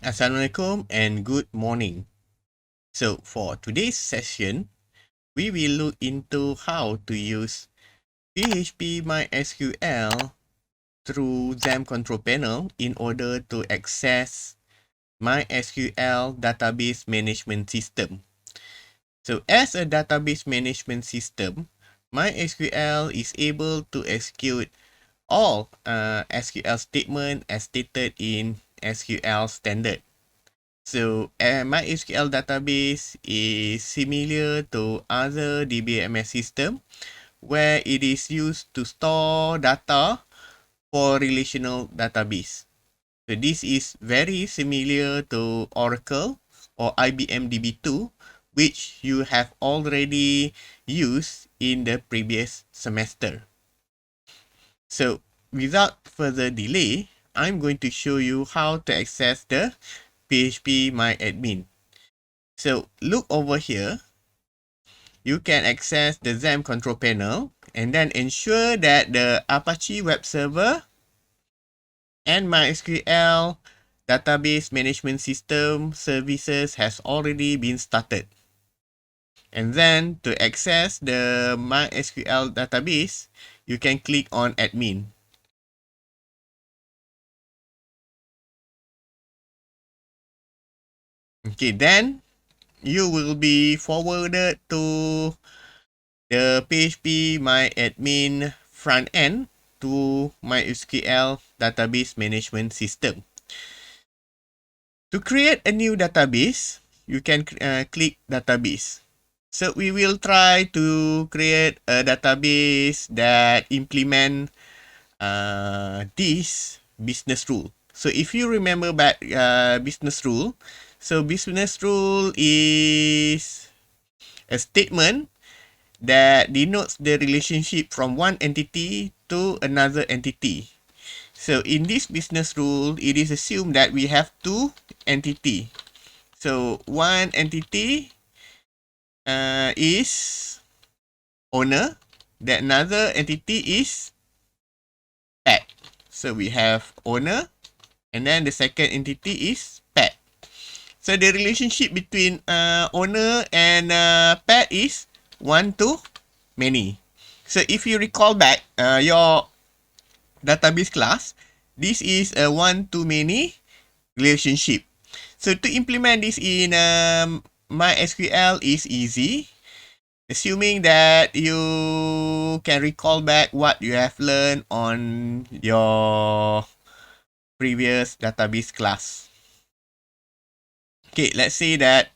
Assalamualaikum and good morning. So for today's session, we will look into how to use PhpMySQL through XAMPP control panel in order to access MySQL database management system. So as a database management system, MySQL is able to execute all SQL statement as stated in SQL standard. So MySQL database is similar to other DBMS system where it is used to store data for relational database. So this is very similar to Oracle or IBM DB2, which you have already used in the previous semester. So without further delay, I'm going to show you how to access the PhpMyAdmin. So look over here. You can access the XAMPP control panel and then ensure that the Apache web server and MySQL database management system services has already been started. And then to access the MySQL database, you can click on admin. Okay, then you will be forwarded to the PhpMyAdmin front end to MySQL database management system. To create a new database, you can click database. So we will try to create a database that implement this business rule. So if you remember back business rule, so business rule is a statement that denotes the relationship from one entity to another entity. So in this business rule, it is assumed that we have two entity. So one entity is owner, that another entity is pet. So we have owner, and then the second entity is pet. So the relationship between owner and pet is one to many. So if you recall back your database class, this is a one-to-many relationship. So to implement this in MySQL is easy, assuming that you can recall back what you have learned on your previous database class. Okay, let's say that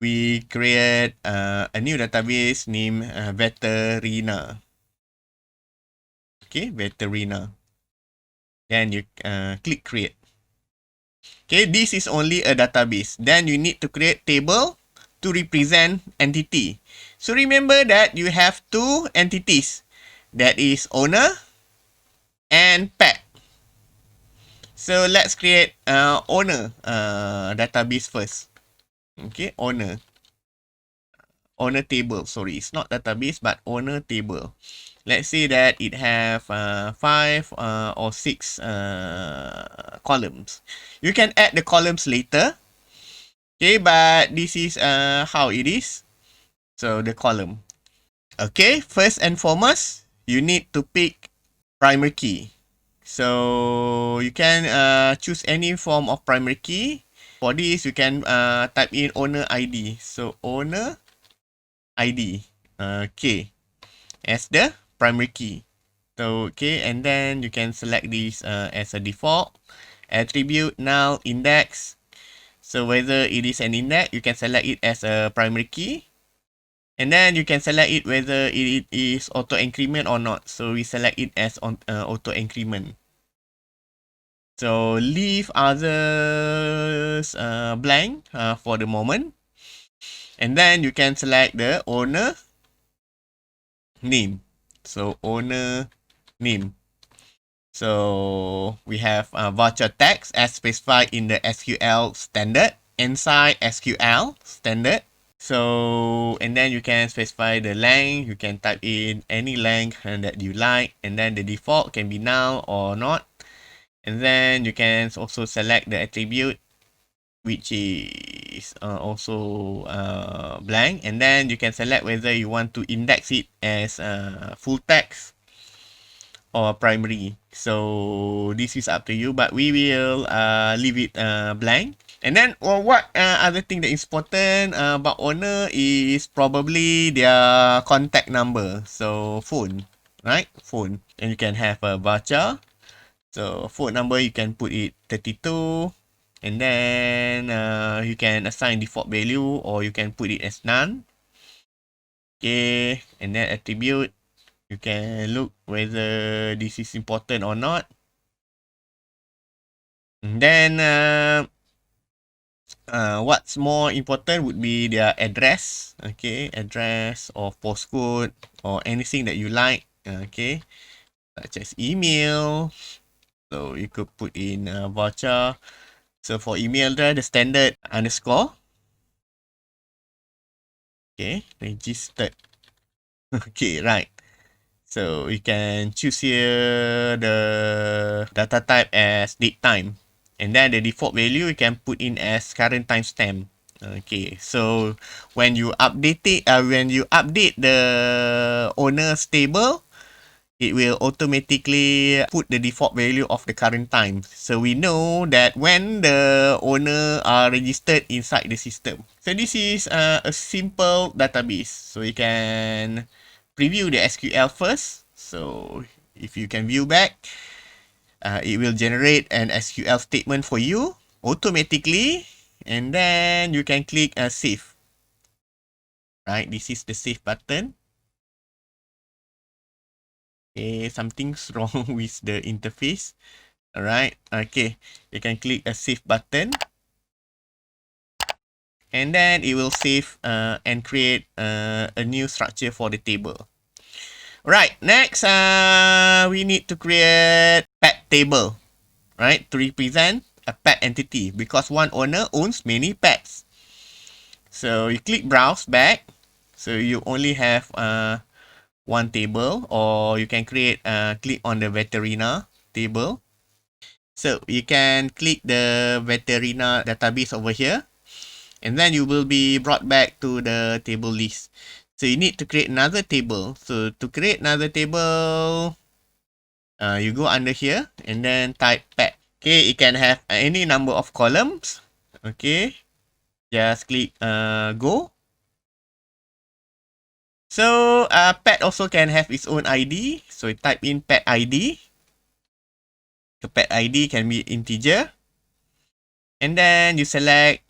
we create a new database named Veterina. Okay, Veterina. Then you click create. Okay, this is only a database. Then you need to create table to represent entity. So remember that you have two entities. That is owner and pet. So let's create owner database first. Okay, owner. Owner table. Sorry, it's not database but owner table. Let's say that it have 5 or 6 columns. You can add the columns later. Okay, but this is how it is. So the column. Okay, first and foremost, you need to pick primary key. So you can choose any form of primary key. For this, you can type in owner ID. So owner ID K as the primary key. So okay, and then you can select this as a default attribute null index. So whether it is an index, you can select it as a primary key. And then you can select it whether it is auto increment or not. So we select it as on auto increment. So leave others blank for the moment. And then you can select the owner name. So owner name. So we have voucher text as specified in the SQL standard, inside SQL standard. So, and then you can specify the length. You can type in any length that you like. And then the default can be null or not. And then you can also select the attribute, which is also blank. And then you can select whether you want to index it as full text or primary. So this is up to you, but we will leave it blank. And then what other thing that is important about owner is probably their contact number. So phone, right? Phone. And you can have a voucher. So phone number, you can put it 32. And then you can assign default value, or you can put it as none. Okay. And then attribute, you can look whether this is important or not. And then what's more important would be their address. Okay, address or postcode or anything that you like. Okay, such as email. So you could put in a voucher. So for email, the standard underscore. Okay, registered. Okay, right. So you can choose here the data type as date time. And then the default value you can put in as current timestamp. Okay, so when you update it, when you update the owner's table, it will automatically put the default value of the current time. So we know that when the owner are registered inside the system. So this is a simple database. So you can preview the SQL first. So if you can view back, it will generate an SQL statement for you automatically. And then you can click save. Right, this is the save button. Okay, something's wrong with the interface. Alright, okay. You can click a save button. And then it will save and create a new structure for the table. Right, next we need to create pet table, right, to represent a pet entity because one owner owns many pets. So you click browse back. So you only have one table, or you can create click on the veteriner table. So you can click the veteriner database over here, and then you will be brought back to the table list. So you need to create another table. So to create another table, you go under here and then type pet. Okay, it can have any number of columns. Okay, just click go. So pet also can have its own ID. So you type in pet ID. The pet ID can be integer. And then you select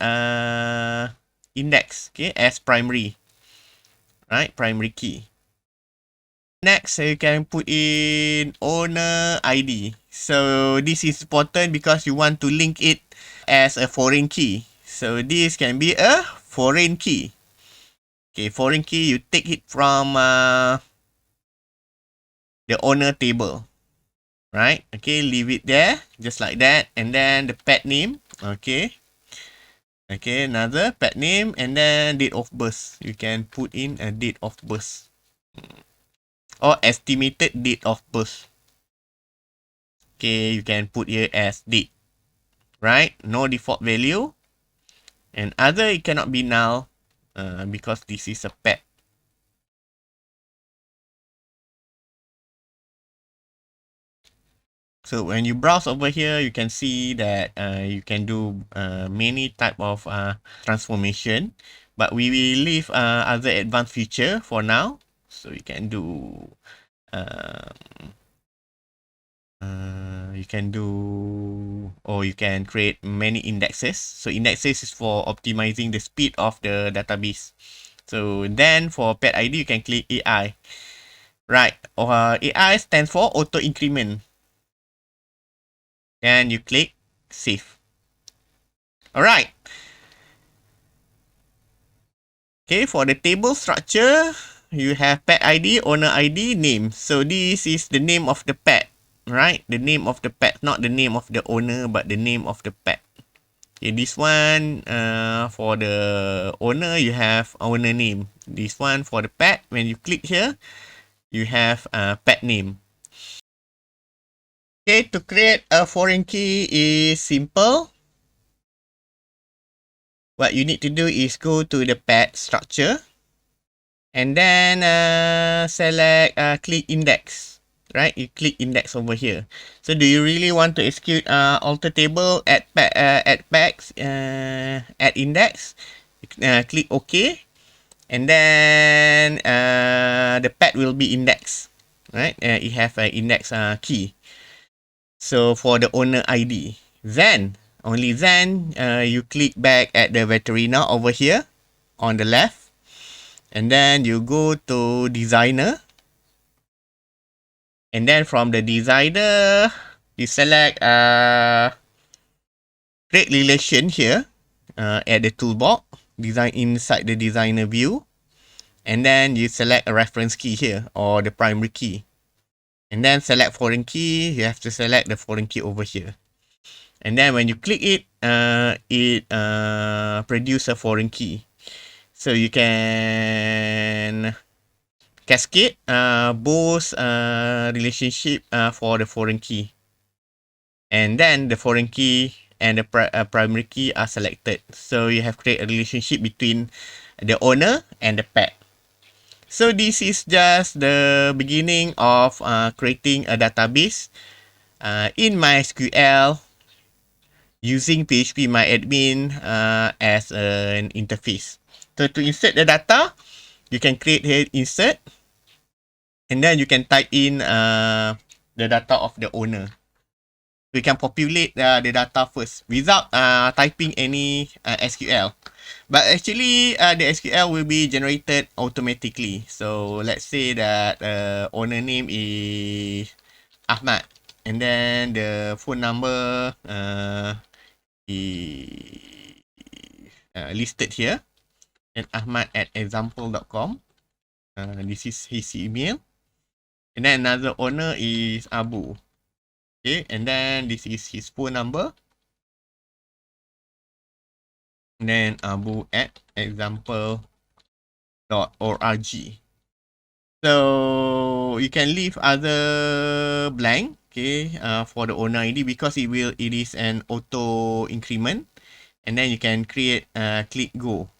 index, okay, as primary. Right, primary key. Next, you can put in owner ID. So this is important because you want to link it as a foreign key. So this can be a foreign key. Okay, foreign key, you take it from the owner table. Right? Okay, leave it there, just like that. And then the pet name. Okay. Okay, another pet name, and then date of birth. You can put in a date of birth. Or estimated date of birth. Okay, you can put here as date. Right? No default value. And other, it cannot be null because this is a pet. So when you browse over here, you can see that you can do many type of transformation. But we will leave other advanced feature for now. So you can do or you can create many indexes. So indexes is for optimizing the speed of the database. So then for pet ID, you can click AI. Right, AI stands for auto increment. And you click save. Alright. Okay, for the table structure, you have pet ID, owner ID, name. So this is the name of the pet, right? The name of the pet, not the name of the owner, but the name of the pet. Okay, this one, for the owner, you have owner name. This one for the pet, when you click here, you have pet name. Okay, to create a foreign key is simple. What you need to do is go to the pad structure and then select click index, right? You click index over here. So do you really want to execute alter table at pads at index? Click OK, and then the pad will be indexed, right? It have an index key. So for the owner ID, then only then you click back at the veterina over here on the left, and then you go to designer, and then from the designer you select create relation here at the toolbox, design inside the designer view, and then you select a reference key here or the primary key, and then select foreign key. You have to select the foreign key over here. And then when you click it, it produce a foreign key. So you can cascade both relationship for the foreign key. And then the foreign key and the primary key are selected. So you have created a relationship between the owner and the pet. So this is just the beginning of creating a database in MySQL using PhpMyAdmin as an interface. So to insert the data, you can create here insert, and then you can type in the data of the owner. We can populate the data first without typing any SQL. But actually, the SQL will be generated automatically. So let's say that owner name is Ahmad, and then the phone number is listed here, and Ahmad at example.com. This is his email. And then another owner is Abu. Okay, and then this is his phone number. And then Abu at example.org. So you can leave other blank, okay, for the owner ID, because it is an auto increment. And then you can create click go.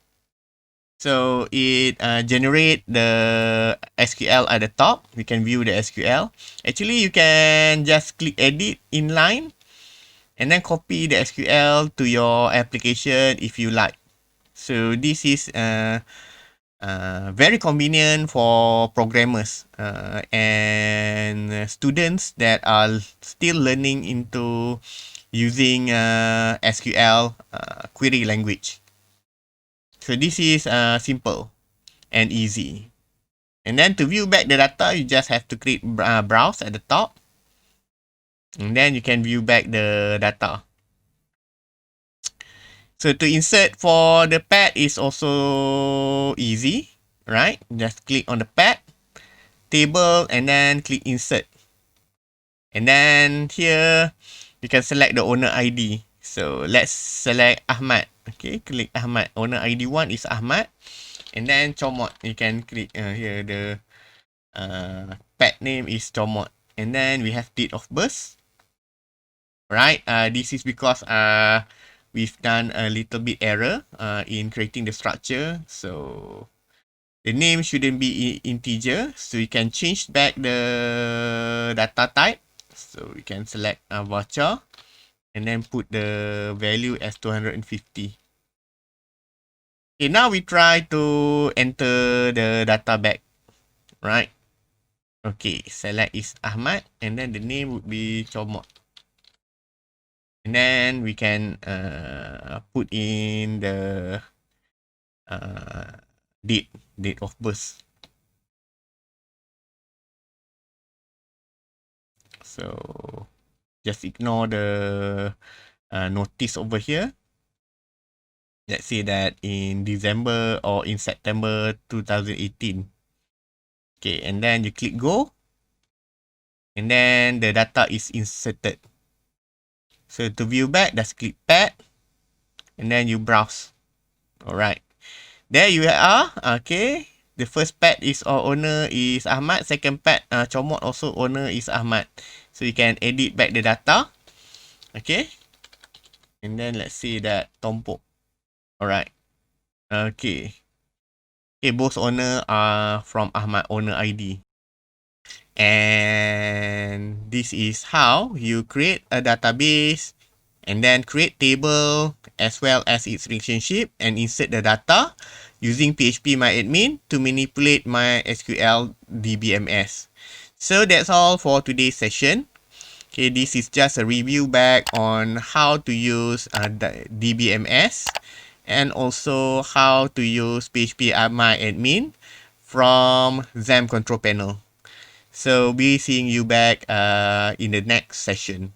So it generate the SQL at the top. We can view the SQL. Actually, you can just click edit inline and then copy the SQL to your application if you like. So this is very convenient for programmers and students that are still learning into using SQL query language. So this is simple and easy. And then to view back the data, you just have to click browse at the top. And then you can view back the data. So to insert for the pad is also easy, right? Just click on the pad, table, and then click insert. And then here, you can select the owner ID. So let's select Ahmad. Okay, click Ahmad. Owner ID 1 is Ahmad. And then Comot. You can click here, the pet name is Comot. And then we have date of birth. Right, this is because we've done a little bit error in creating the structure. So the name shouldn't be integer. So you can change back the data type. So we can select voucher and then put the value as 250. Okay, now we try to enter the data back, right? Okay, select is Ahmad, and then the name would be Comot. And then we can put in the date of birth. So just ignore the notice over here. Let's say that in December or in September 2018. Okay, and then you click go. And then the data is inserted. So to view back, just click pad. And then you browse. Alright. There you are. Okay. The first pet is owner is Ahmad. Second pet Comot also owner is Ahmad. So you can edit back the data. Okay. And then let's see that Tompok. Alright. Okay. Okay, both owner are from Ahmad owner ID. And this is how you create a database and then create table as well as its relationship and insert the data using PhpMyAdmin to manipulate MySQL DBMS. So that's all for today's session. Okay, this is just a review back on how to use DBMS and also how to use PhpMyAdmin from XAMPP control panel. So be seeing you back in the next session.